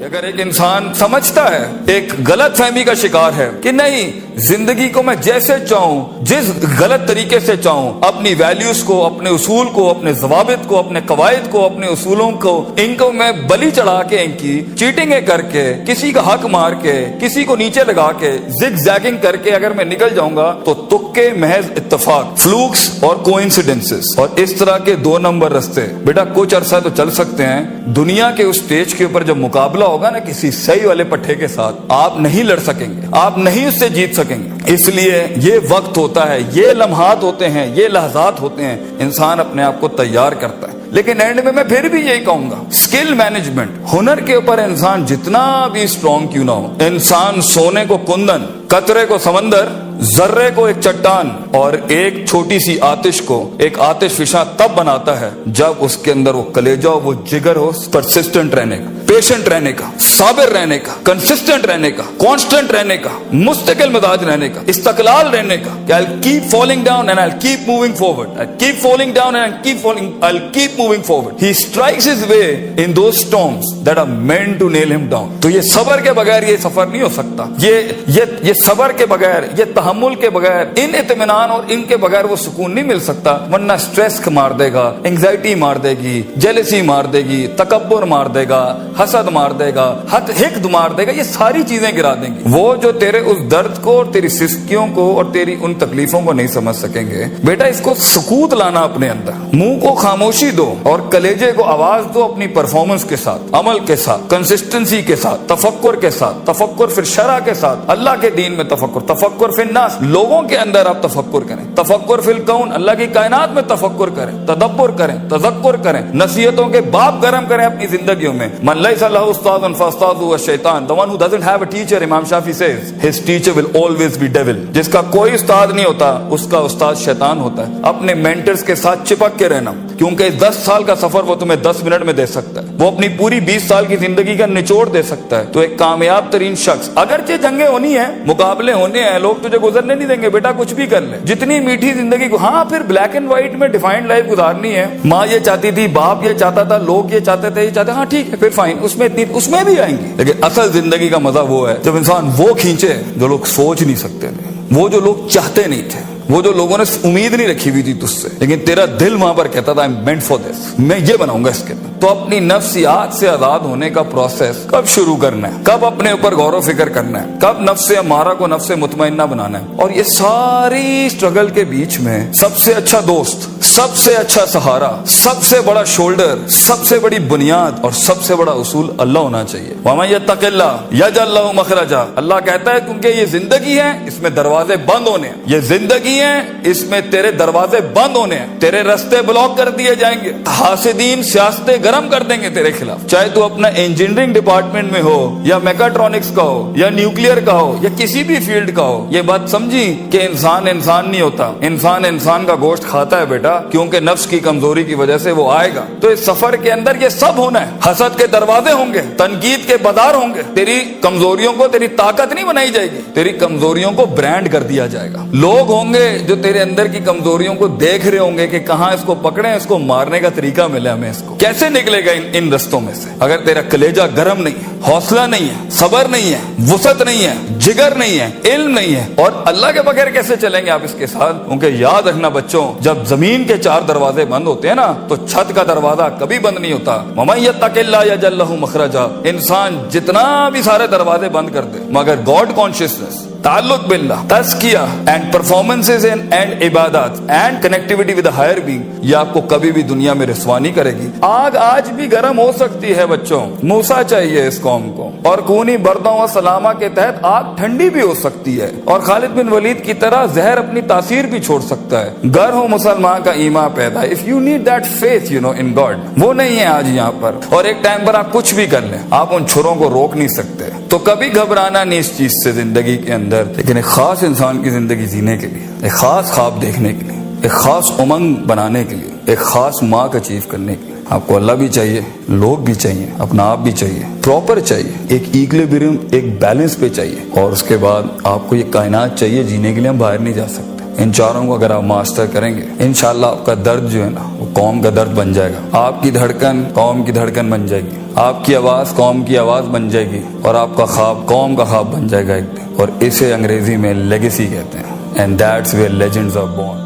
اگر ایک انسان سمجھتا ہے، ایک غلط فہمی کا شکار ہے کہ نہیں زندگی کو میں جیسے چاہوں، جس غلط طریقے سے چاہوں، اپنی ویلیوز کو، اپنے اصول کو، اپنے ضوابط کو، اپنے قواعد کو، اپنے اصولوں کو، ان کو میں بلی چڑھا کے، ان کی چیٹنگیں کر کے، کسی کا حق مار کے، کسی کو نیچے لگا کے، زگ زیگنگ کر کے اگر میں نکل جاؤں گا تو تکے، محض اتفاق، فلوکس اور کوئنسیڈنسز اور اس طرح کے 2 نمبر رستے بیٹا کچھ عرصہ تو چل سکتے ہیں. دنیا کے اس اسٹیج کے اوپر جب مقابلہ ہوگا نا کسی صحیح والے پٹھے کے ساتھ، آپ نہیں لڑ سکیں گے، آپ نہیں اس سے جیت سکیں گے. اس لیے یہ وقت ہوتا ہے، یہ لمحات ہوتے ہیں، یہ لحظات ہوتے ہیں، انسان اپنے آپ کو تیار کرتا ہے. لیکن اینڈ میں پھر بھی یہی کہوں گا، سکل مینجمنٹ، ہنر کے اوپر انسان جتنا بھی اسٹرانگ کیوں نہ ہو، انسان سونے کو کندن، قطرے کو سمندر، ذرے کو ایک چٹان اور ایک چھوٹی سی آتش کو ایک آتش فشاں تب بناتا ہے جب اس کے اندر وہ کلیجہ ہو، وہ جگر ہو، پرسسٹنٹ رہنے کا، پیشنٹ رہنے کا، صابر رہنے کا، کنسسٹنٹ رہنے کا، کانسٹنٹ رہنے کا، مستقل مزاج رہنے کا، استقلال رہنے کا کہ I'll keep falling down and I'll keep moving forward. I'll keep falling down and I'll keep moving forward. He strikes his way in those storms that are meant to nail him down. تو یہ صبر کے بغیر یہ سفر نہیں ہو سکتا. یہ صبر کے بغیر، یہ تحمل کے بغیر، ان اطمینان اور ان کے بغیر وہ سکون نہیں مل سکتا. ورنہ سٹریس مار دے گا، انگزائٹی مار دے گی، جیلسی مار دے گی، تکبر مار دے گا، حسد مار دے گا، حقد مار دے گا، یہ ساری چیزیں گرا دیں گی. وہ جو تیرے اس درد کو اور تیری سستیوں کو اور تیری ان تکلیفوں کو نہیں سمجھ سکیں گے. بیٹا اس کو سکوت لانا اپنے اندر، منہ کو خاموشی دو اور کلیجے کو آواز دو اپنی پرفارمنس کے ساتھ، عمل کے ساتھ، کنسسٹنسی کے ساتھ، تفکر کے ساتھ، تفکر پھر شرع کے ساتھ، اللہ کے دین میں تفکر فی الناس، لوگوں کے اندر آپ تفکر کریں، تفکر فی الکون، اللہ کی کائنات میں تفکر کریں، تدبر کریں، تذکر کریں، نصیحتوں کے باب گرم کریں اپنی زندگیوں میں. من لیس لہ استاذ فاستاذہ الشیطان. The one who doesn't have a teacher, امام شافعی says, his teacher will always be devil. جس کا کوئی استاد نہیں ہوتا اس کا استاد شیطان ہوتا ہے. اپنے مینٹرز کے ساتھ چپک کے رہنا، کیونکہ 10 سال کا سفر وہ تمہیں 10 منٹ میں دے سکتا ہے، وہ اپنی پوری 20 سال کی زندگی کا نچوڑ دے سکتا ہے. تو ایک کامیاب ترین شخص، اگرچہ جنگیں ہونی ہیں، مقابلے ہونے ہیں، لوگ تجھے گزرنے نہیں دیں گے، بیٹا کچھ بھی کر لے، جتنی میٹھی زندگی کو، ہاں پھر بلیک اینڈ وائٹ میں ڈیفائنڈ لائف گزارنی ہے. ماں یہ چاہتی تھی، باپ یہ چاہتا تھا، لوگ یہ چاہتے تھے، یہ چاہتے، ہاں ٹھیک ہے، پھر فائن، اس میں بھی آئیں گی. لیکن اصل زندگی کا مزہ وہ ہے جب انسان وہ کھینچے جو لوگ سوچ نہیں سکتے تھے، وہ جو لوگ چاہتے نہیں تھے، وہ جو لوگوں نے امید نہیں رکھی ہوئی تھی تجھ سے، لیکن تیرا دل وہاں پر کہتا تھا I'm meant for this، میں یہ بناؤں گا اس کے. تو اپنی نفسیات سے آزاد ہونے کا پروسیس کب شروع کرنا ہے، کب اپنے اوپر غور و فکر کرنا ہے، کب نفس امارہ کو نفس مطمئنہ بنانا ہے. اور یہ ساری اسٹرگل کے بیچ میں سب سے اچھا دوست، سب سے اچھا سہارا، سب سے بڑا شولڈر، سب سے بڑی بنیاد اور سب سے بڑا اصول اللہ ہونا چاہیے. وَمَن يَتَّقِ اللَّهَ يَجْعَل لَّهُ مَخْرَجًا. اللہ کہتا ہے کیونکہ یہ زندگی ہے، اس میں دروازے بند ہونے ہیں، یہ زندگی ہے، اس میں تیرے دروازے بند ہونے ہیں، تیرے رستے بلاک کر دیے جائیں گے، حاسدین سیاستیں گرم کر دیں گے تیرے خلاف. چاہے تو اپنا انجینئرنگ ڈپارٹمنٹ میں ہو یا میکاٹرونکس کا ہو یا نیوکلیئر کا ہو یا کسی بھی فیلڈ کا ہو. یہ بات سمجھی کہ انسان نہیں ہوتا، انسان کا گوشت کھاتا ہے بیٹا، کیونکہ نفس کی کمزوری کی وجہ سے وہ آئے گا. تو اس سفر کے اندر یہ سب ہونا ہے. حسد کے دروازے ہوں گے، تنقید کے بازار ہوں گے، تیری کمزوریوں کو تیری طاقت نہیں بنائی جائے گی، تیری کمزوریوں کو برانڈ کر دیا جائے گا. لوگ ہوں گے جو تیرے اندر کی کمزوریوں کو دیکھ رہے ہوں گے کہ کہاں اس کو پکڑیں، اس کو مارنے کا طریقہ ملے ہمیں، اس کو کیسے نکلے گا ان رستوں میں سے. اگر تیرا کلیجہ گرم نہیں ہے، حوصلہ نہیں ہے، صبر نہیں ہے، وسعت نہیں ہے، جگر نہیں ہے، علم نہیں ہے، اور اللہ کے بغیر کیسے چلیں گے آپ اس کے ساتھ. کیونکہ یاد رکھنا بچوں، جب زمین کے 4 دروازے بند ہوتے ہیں نا تو چھت کا دروازہ کبھی بند نہیں ہوتا. وَمَن يَتَّقِ اللَّهَ يَجْعَل لَّهُ مَخْرَجًا. انسان جتنا بھی سارے دروازے بند کر دے، مگر گاڈ کانشیسنس، تعلق باللہ، تزکیہ اینڈ پرفارمنسز اینڈ عبادات and connectivity with higher being, یہ آپ کو کبھی بھی دنیا میں رسوا نہیں کرے گی. آگ آج بھی گرم ہو سکتی ہے بچوں، موسیٰ چاہیے اس قوم کو، اور کونی بردوں و سلامہ کے تحت آگ ٹھنڈی بھی ہو سکتی ہے، اور خالد بن ولید کی طرح زہر اپنی تاثیر بھی چھوڑ سکتا ہے. گر ہو مسلمان کا ایمان پیدا، if you need that faith in God، وہ نہیں ہے آج یہاں پر. اور ایک ٹائم پر آپ کچھ بھی کر لیں، آپ ان چھروں کو روک نہیں سکتے. تو کبھی گھبرانا نہیں اس چیز سے زندگی کے اندر، لیکن ایک خاص انسان کی زندگی جینے کے لیے، ایک خاص خواب دیکھنے کے لیے، ایک خاص امنگ بنانے کے لیے، ایک خاص مارک اچیو کرنے کے لیے آپ کو اللہ بھی چاہیے، لوگ بھی چاہیے، اپنا آپ بھی چاہیے، پراپر چاہیے، ایک ایکویلبریم، ایک بیلنس پہ چاہیے، اور اس کے بعد آپ کو یہ کائنات چاہیے جینے کے لیے ہم باہر نہیں جا سکتے. ان چاروں کو اگر آپ ماسٹر کریں گے انشاءاللہ آپ کا درد جو ہے نا وہ قوم کا درد بن جائے گا، آپ کی دھڑکن قوم کی دھڑکن بن جائے گی، آپ کی آواز قوم کی آواز بن جائے گی، اور آپ کا خواب قوم کا خواب بن جائے گا ایک دن، اور اسے انگریزی میں لیگیسی کہتے ہیں، and that's where legends are born.